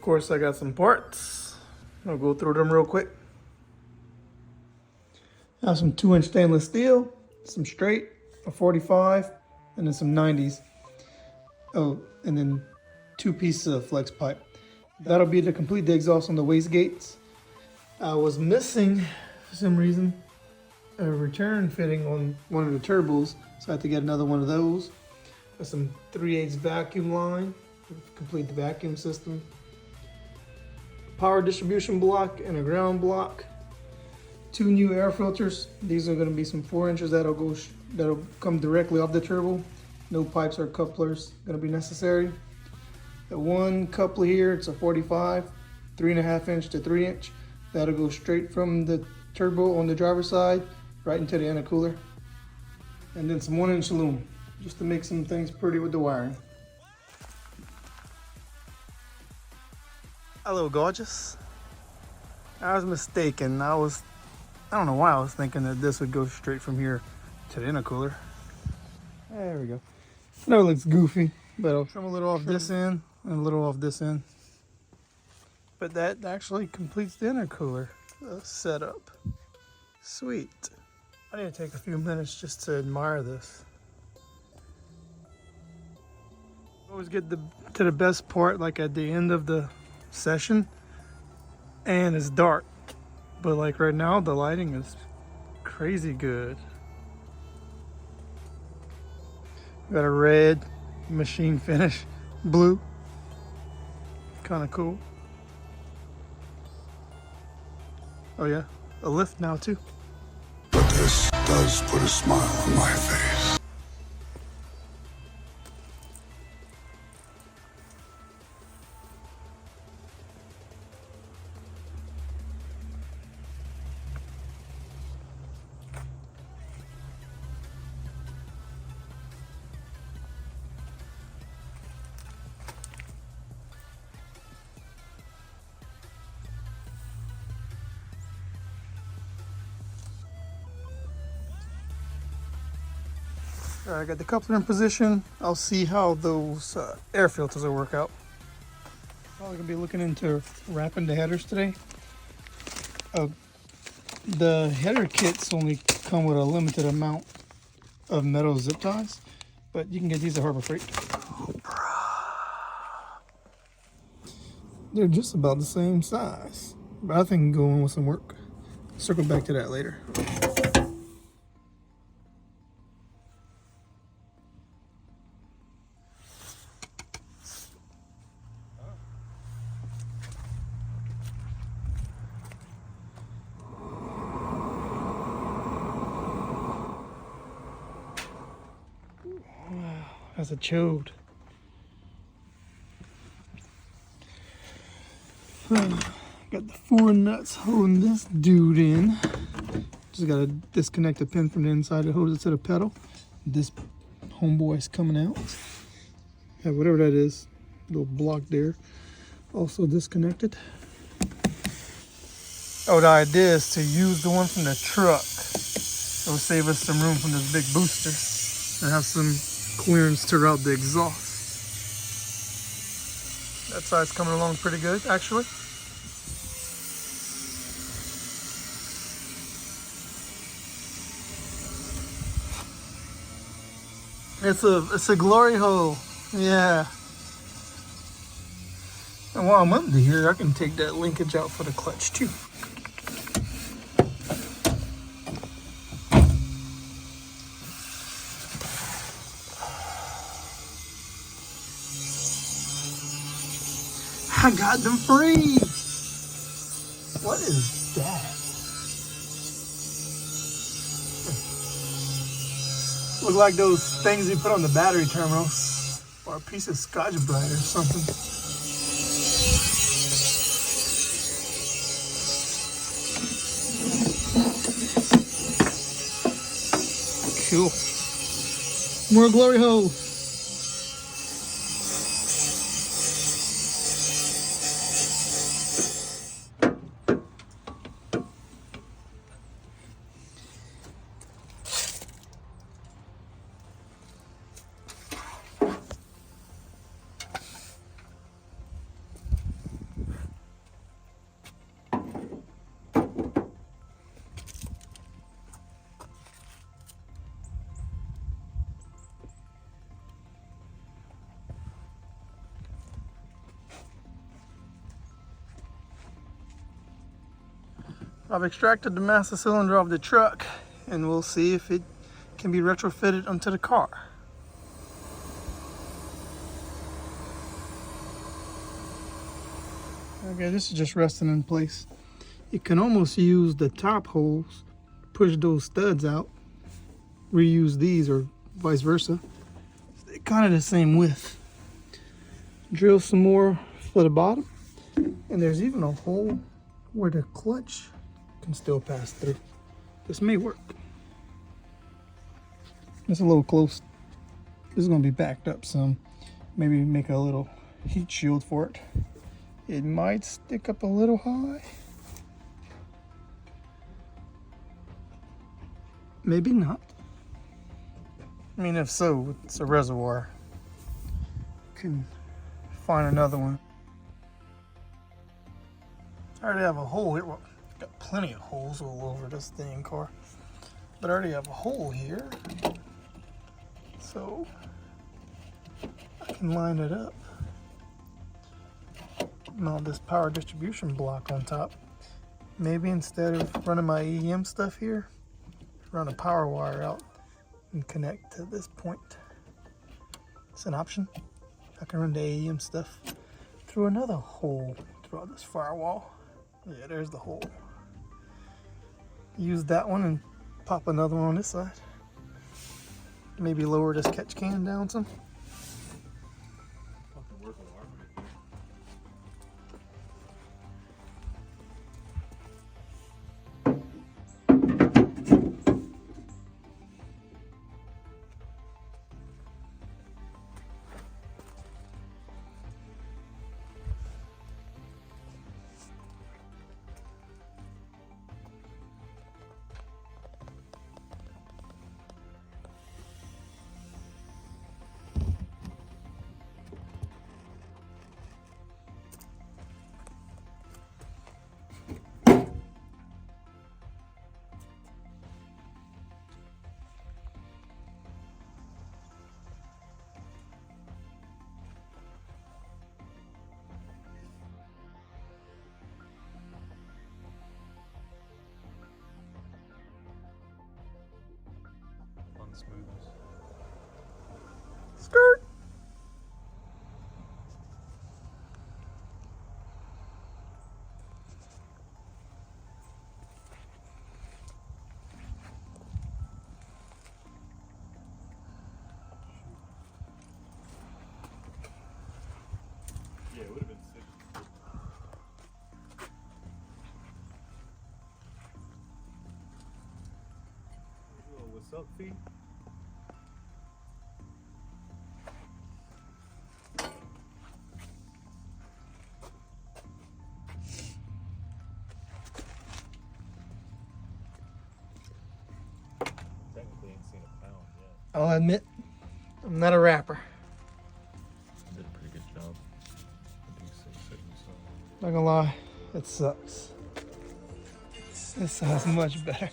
course, I got some parts. I'll go through them real quick. I have some 2-inch stainless steel, some straight, a 45, and then some 90s. Oh, and then 2 pieces of flex pipe. That'll be to complete the exhaust on the Wastegates. I was missing, for some reason, a return fitting on one of the turbos, so I had to get another one of those. Got some 3/8 vacuum line to complete the vacuum system. Power distribution block and a ground block. 2 new air filters. These are going to be some 4 inches that'll come directly off the turbo. No pipes or couplers going to be necessary. The one coupler here, it's a 45, 3.5 inch to 3 inch. That'll go straight from the turbo on the driver's side right into the intercooler. And then some 1-inch loom, just to make some things pretty with the wiring. Hello, gorgeous. I was mistaken. I don't know why I was thinking that this would go straight from here to the intercooler. There we go. I know it looks goofy, but I'll trim a little off this end and a little off this end. But that actually completes the intercooler setup. Sweet. I need to take a few minutes just to admire this. Always get to the best part like at the end of the session, and it's dark. But like right now, the lighting is crazy good. Got a red machine finish, blue. Kind of cool. Oh yeah, a lift now too. But this does put a smile on my face. All right, I got the coupler in position. I'll see how those air filters will work out. Probably gonna be looking into wrapping the headers today. The header kits only come with a limited amount of metal zip ties, but you can get these at Harbor Freight. They're just about the same size, but I think go in with some work. Circle back to that later. That's a chode. Got the 4 nuts holding this dude in. Just gotta disconnect the pin from the inside that holds it to the pedal. This homeboy's coming out. Yeah, whatever that is, little block there. Also disconnected. Oh, the idea is to use the one from the truck. It'll save us some room from this big booster and have some clearance to route the exhaust. That side's coming along pretty good, actually. It's a glory hole, yeah. And while I'm under here, I can take that linkage out for the clutch too. I got them free. What is that? Look like those things you put on the battery terminals, or a piece of Scotch Brite or something. Cool. More glory holes. I've extracted the master cylinder of the truck, and we'll see if it can be retrofitted onto the car. Okay, this is just resting in place. You can almost use the top holes, push those studs out, reuse these or vice versa. They're kind of the same width. Drill some more for the bottom, and there's even a hole where the clutch can still pass through. This may work. It's a little close. This is going to be backed up some. Maybe make a little heat shield for it. It might stick up a little high. Maybe not. I mean, if so, it's a reservoir. Can find another one. I already have a hole here. Well, got plenty of holes all over this dang car. But I already have a hole here. So I can line it up. Mount this power distribution block on top. Maybe instead of running my AEM stuff here, run a power wire out and connect to this point. It's an option. I can run the AEM stuff through another hole throughout this firewall. Yeah, there's the hole. Use that one and pop another one on this side. Maybe lower this catch can down some. Smoothness. Skirt. Yeah, it would have been sick. What's up, Fee? I'll admit, I'm not a rapper. You did a pretty good job. I do say so. Not gonna lie, it sucks. This sounds much better.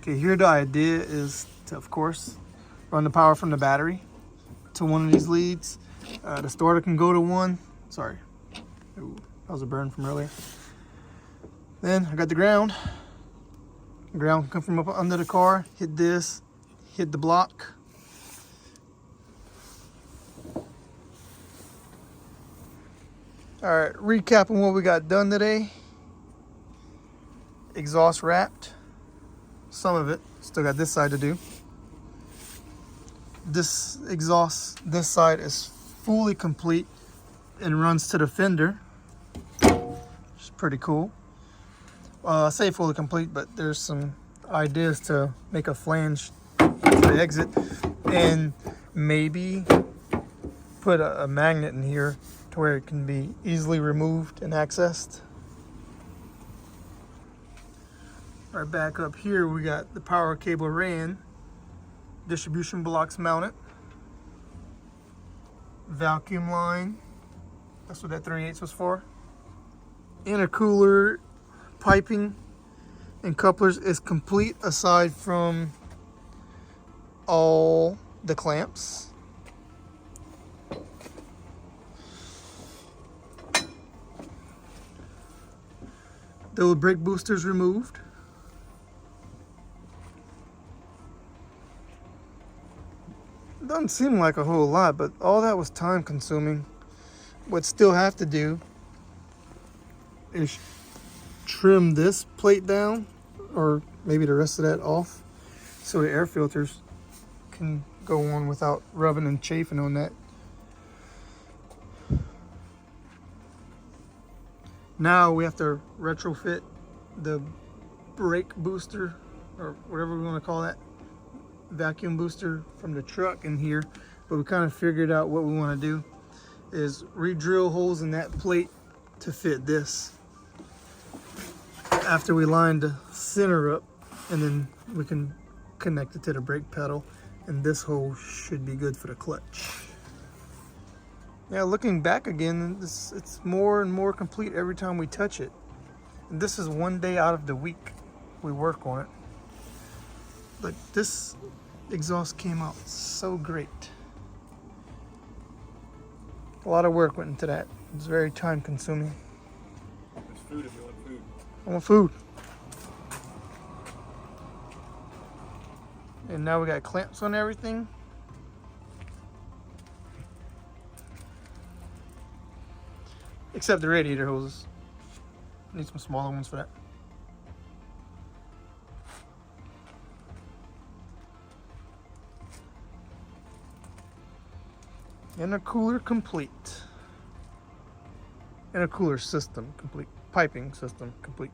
Okay, here the idea is to, of course, run the power from the battery to one of these leads. The starter can go to one. Sorry, ooh, that was a burn from earlier. Then I got the ground. The ground can come from up under the car, hit this, hit the block. All right, recapping what we got done today. Exhaust wrapped. Some of it. Still got this side to do. This exhaust, this side is fully complete and runs to the fender. Which is pretty cool. I say fully complete, but there's some ideas to make a flange to the exit and maybe put a magnet in here to where it can be easily removed and accessed. Right back up here, we got the power cable ran, distribution blocks mounted, vacuum line, that's what that 3/8 was for. Intercooler piping and couplers is complete aside from all the clamps. The brake boosters removed. Doesn't seem like a whole lot, but all that was time consuming. What still have to do is trim this plate down, or maybe the rest of that off, so the air filters can go on without rubbing and chafing on that. Now we have to retrofit the brake booster, or whatever we want to call that, vacuum booster from the truck in here. But we kind of figured out what we want to do is re-drill holes in that plate to fit this after we line the center up, and then we can connect it to the brake pedal, and this hole should be good for the clutch. Yeah, looking back again, it's more and more complete every time we touch it. And this is one day out of the week we work on it. But this exhaust came out so great. A lot of work went into that. It's very time consuming. There's food if you want food. I want food. And now we got clamps on everything. Except the radiator hoses. Need some smaller ones for that. Intercooler complete. Intercooler system complete. Piping system complete.